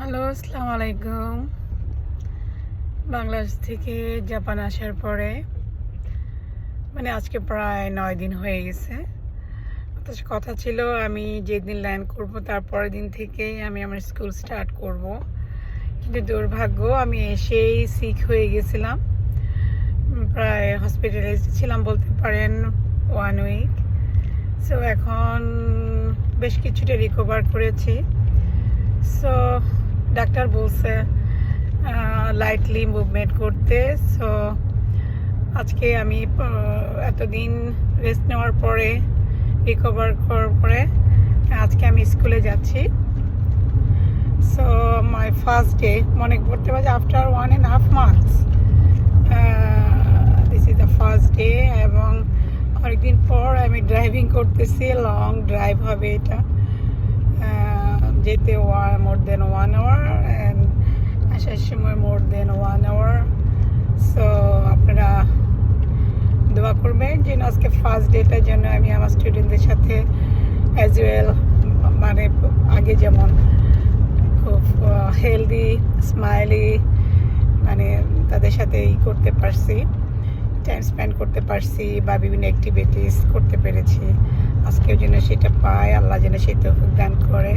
Hello, আসসালামু আলাইকুম। বাংলাদেশ থেকে জাপান আসার পরে আজকে প্রায় 9 দিন হয়ে গেছে। অথচ কথা ছিল আমি যেদিন ল্যান্ড করব তার পরের দিন থেকেই আমি আমার স্কুল স্টার্ট করব। কিন্তু দুর্ভাগ্য আমি এসেই সিক হয়ে গেছিলাম। প্রায় হসপিটালাইজড ছিলাম বলতে পারেন 1 উইক। সো এখন বেশ কিছুটা রিকভার করেছি। সো ডাক্তার বলছে লাইটলি মুভমেন্ট করতে। সো আজকে আমি এতদিন রেস্ট নেওয়ার পরে রিকভার করার পরে আজকে আমি স্কুলে যাচ্ছি। সো মাই ফার্স্ট ডে মনে করতে পারছি after 1.5 months this is the first day এবং অনেকদিন পর আমি ড্রাইভিং করতেছি। লং ড্রাইভ হবে এটা, যেতে মোর দেন 1 hour অ্যান্ড আসার সময় মোর দেন 1 hour। সো আপনারা দোয়া করবেন যেন আজকে ফার্স্ট ডেটার জন্য আমি আমার স্টুডেন্টদের সাথে অ্যাজ ওয়েল আগে যেমন খুব হেলদি স্মাইলি তাদের সাথে করতে পারছি, টাইম স্পেন্ড করতে পারছি বা বিভিন্ন অ্যাক্টিভিটিস করতে পেরেছি। আজকেও যেন সেটা পায়, আল্লাহ যেন সেই তৌফিক দান করে।